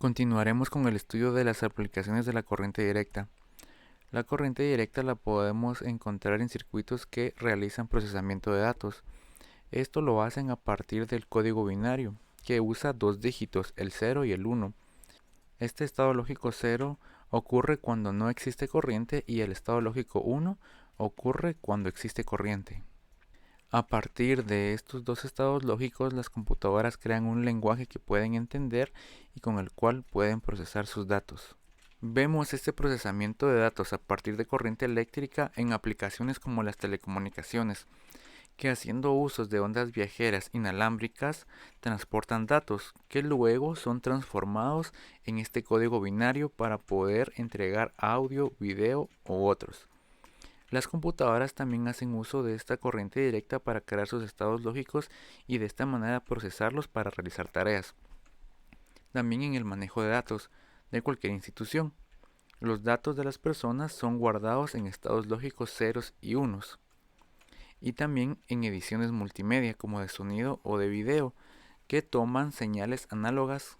Continuaremos con el estudio de las aplicaciones de la corriente directa. La corriente directa la podemos encontrar en circuitos que realizan procesamiento de datos. Esto lo hacen a partir del código binario, que usa dos dígitos, el 0 y el 1. Este estado lógico 0 ocurre cuando no existe corriente y el estado lógico 1 ocurre cuando existe corriente. A partir de estos dos estados lógicos, las computadoras crean un lenguaje que pueden entender y con el cual pueden procesar sus datos. Vemos este procesamiento de datos a partir de corriente eléctrica en aplicaciones como las telecomunicaciones, que haciendo usos de ondas viajeras inalámbricas transportan datos que luego son transformados en este código binario para poder entregar audio, video u otros. Las computadoras también hacen uso de esta corriente directa para crear sus estados lógicos y de esta manera procesarlos para realizar tareas. También en el manejo de datos de cualquier institución. Los datos de las personas son guardados en estados lógicos ceros y unos. Y también en ediciones multimedia como de sonido o de video que toman señales análogas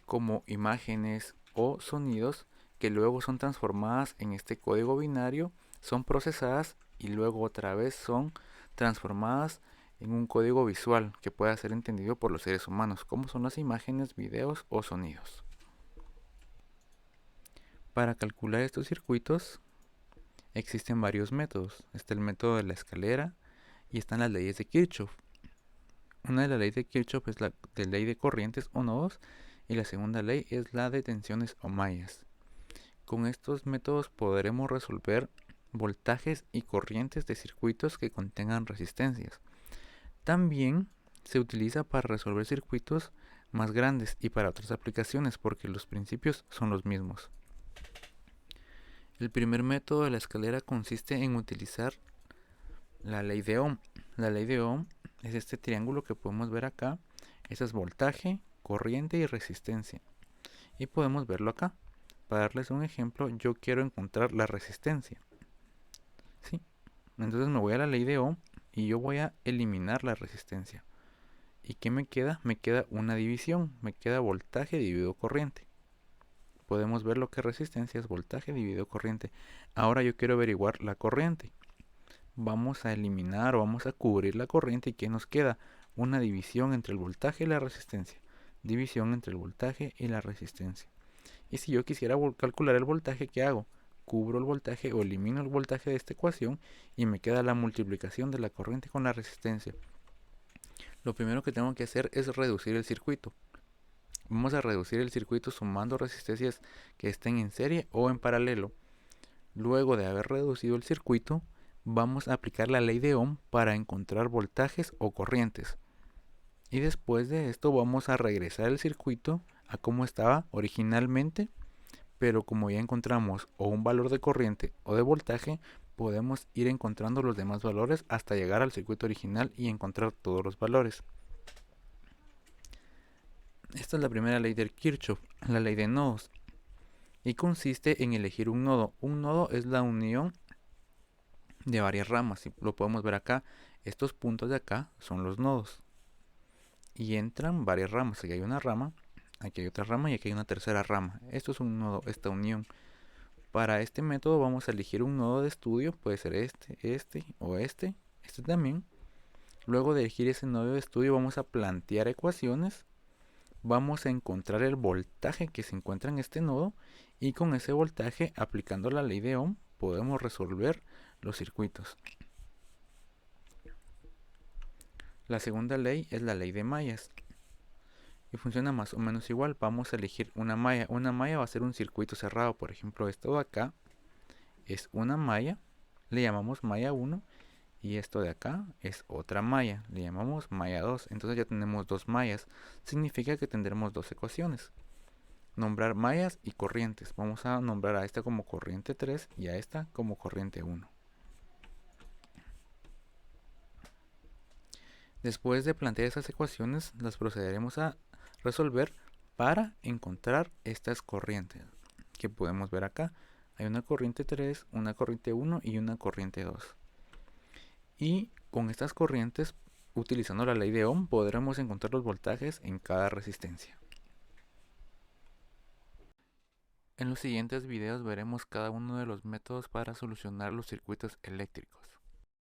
como imágenes o sonidos que luego son transformadas en este código binario, son procesadas y luego otra vez son transformadas en un código visual que pueda ser entendido por los seres humanos, como son las imágenes, videos o sonidos. Para calcular estos circuitos existen varios métodos. Está el método de la escalera y están las leyes de Kirchhoff. Una de las leyes de Kirchhoff es la de ley de corrientes o nodos y la segunda ley es la de tensiones o mallas. Con estos métodos podremos resolver voltajes y corrientes de circuitos que contengan resistencias. También se utiliza para resolver circuitos más grandes y para otras aplicaciones porque los principios son los mismos. El primer método de la escalera consiste en utilizar la ley de Ohm. La ley de Ohm es este triángulo que podemos ver acá. Eso es voltaje, corriente y resistencia. Y podemos verlo acá. Para darles un ejemplo, yo quiero encontrar la resistencia. ¿Sí? Entonces me voy a la ley de Ohm y yo voy a eliminar la resistencia. ¿Y qué me queda? Me queda una división. Me queda voltaje dividido corriente. Podemos ver lo que resistencia es voltaje dividido corriente. Ahora yo quiero averiguar la corriente. Vamos a eliminar o vamos a cubrir la corriente y ¿qué nos queda? Una división entre el voltaje y la resistencia. División entre el voltaje y la resistencia. Y si yo quisiera calcular el voltaje, ¿qué hago? Cubro el voltaje o elimino el voltaje de esta ecuación y me queda la multiplicación de la corriente con la resistencia. Lo primero que tengo que hacer es reducir el circuito. Vamos a reducir el circuito sumando resistencias que estén en serie o en paralelo. Luego de haber reducido el circuito, vamos a aplicar la ley de Ohm para encontrar voltajes o corrientes. Y después de esto vamos a regresar el circuito a como estaba originalmente, pero como ya encontramos o un valor de corriente o de voltaje, podemos ir encontrando los demás valores hasta llegar al circuito original y encontrar todos los valores. Esta es la primera ley de Kirchhoff, la ley de nodos, y consiste en elegir un nodo. Un nodo es la unión de varias ramas, y lo podemos ver acá. Estos puntos de acá son los nodos y entran varias ramas. Aquí hay una rama, aquí hay otra rama y aquí hay una tercera rama. Esto es un nodo, esta unión. Para este método vamos a elegir un nodo de estudio, puede ser este o este también. Luego de elegir ese nodo de estudio vamos a plantear ecuaciones, vamos a encontrar el voltaje que se encuentra en este nodo y con ese voltaje, aplicando la ley de Ohm, podemos resolver los circuitos. La segunda ley es la ley de mallas y funciona más o menos igual. Vamos a elegir una malla. Una malla va a ser un circuito cerrado. Por ejemplo, esto de acá es una malla, le llamamos malla 1, y esto de acá es otra malla, le llamamos malla 2. Entonces ya tenemos dos mallas. Significa que tendremos dos ecuaciones. Nombrar mallas y corrientes. Vamos a nombrar a esta como corriente 3 y a esta como corriente 1. Después de plantear estas ecuaciones, las procederemos a resolver para encontrar estas corrientes que podemos ver acá. Hay una corriente 3, una corriente 1 y una corriente 2. Y con estas corrientes, utilizando la ley de Ohm, podremos encontrar los voltajes en cada resistencia. En los siguientes videos veremos cada uno de los métodos para solucionar los circuitos eléctricos.